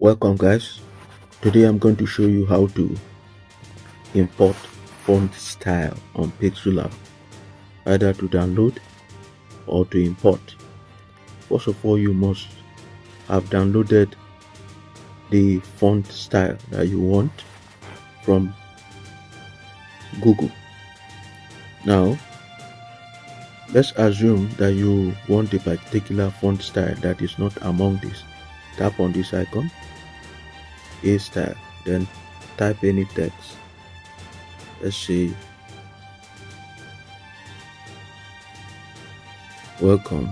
Welcome guys. Today I'm going to show you how to import font style on Pixellab, either to download or to import. First of all, you must have downloaded the font style that you want from Google. Now, let's assume that you want a particular font style that is not among these. Tap on this icon, A style, then type any text. Let's say welcome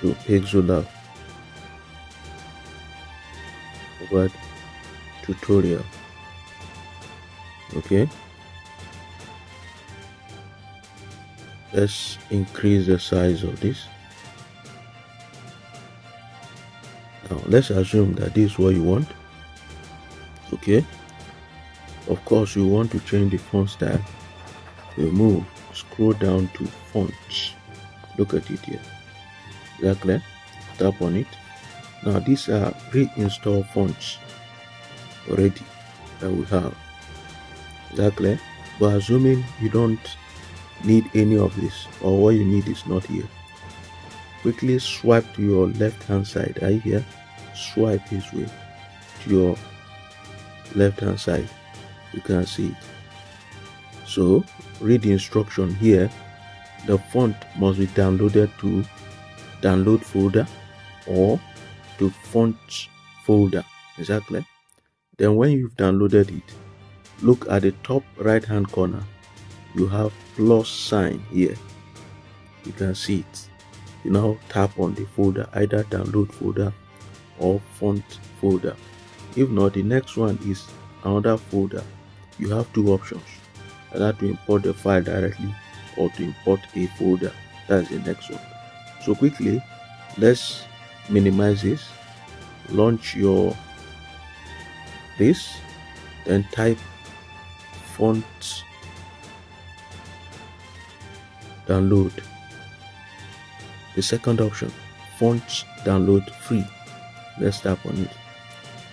to Pixellab word tutorial. Okay, let's increase the size of this. Now let's assume that this is what you want. Okay, of course you want to change the font style. Remove, scroll down to fonts. Look at it here. Exactly. Tap on it. Now these are pre-installed fonts already that we have. Exactly. But assuming you don't need any of this, or what you need is not here, quickly swipe to your left hand side. Right here, swipe this way to your left hand side. You can see it. So read the instruction here. The font must be downloaded to download folder or to fonts folder. Exactly. Then when you've downloaded it, look at the top right hand corner. You have plus sign here. You can see it. You now tap on the folder, either download folder or font folder. If not, the next one is another folder. You have two options, either to import the file directly or to import a folder. That's the next one. So quickly, let's minimize this, launch your this, then type font download. The second option, fonts download free. Let's tap on it.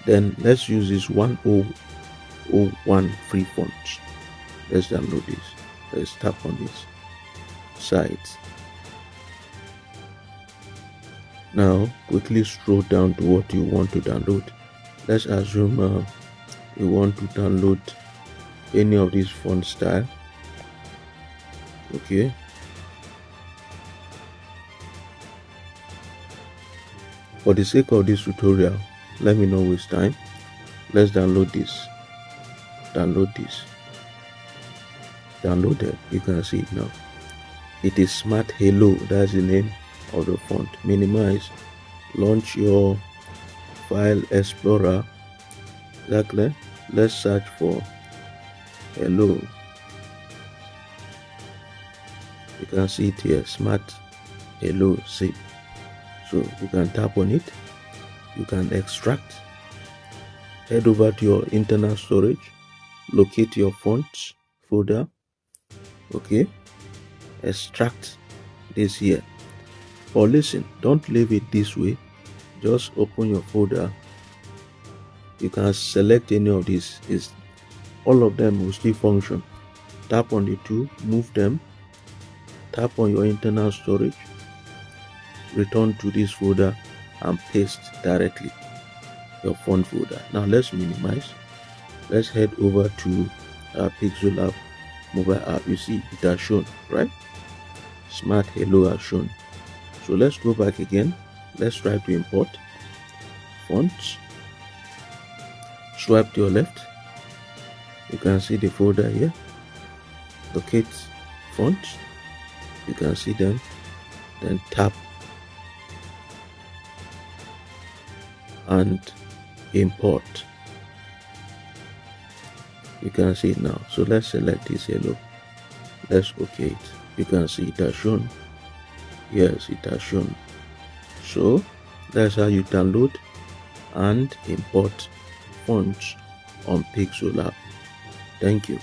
Then let's use this 1001 free font. Let's download this. Let's tap on this site. Now quickly scroll down to what you want to download. Let's assume you want to download any of these font style. Okay, for the sake of this tutorial, let me not waste time. Let's download this. Download this. Downloaded. You can see it now. It is Smart Hello. That's the name of the font. Minimize. Launch your file explorer. Exactly. Let's search for hello. You can see it here, Smart Hello zip. So you can tap on it. You can extract. Head over to your internal storage. Locate your fonts folder. Okay. Extract this here. Or listen, don't leave it this way. Just open your folder. You can select any of these. All of them will still function. Tap on the two, move them. Tap on your internal storage. Return to this folder and paste directly your font folder. Now let's minimize. Let's head over to our Pixellab mobile app. You see it has shown, right? Smart Hello has shown. So let's go back again. Let's try to import fonts. Swipe to your left. You can see the folder here. Locate fonts. You can see them. Then tap and import. You can see it now. So let's select this hello. Let's OK it. You can see it has shown. Yes, it has shown. So that's how you download and import fonts on Pixellab. Thank you.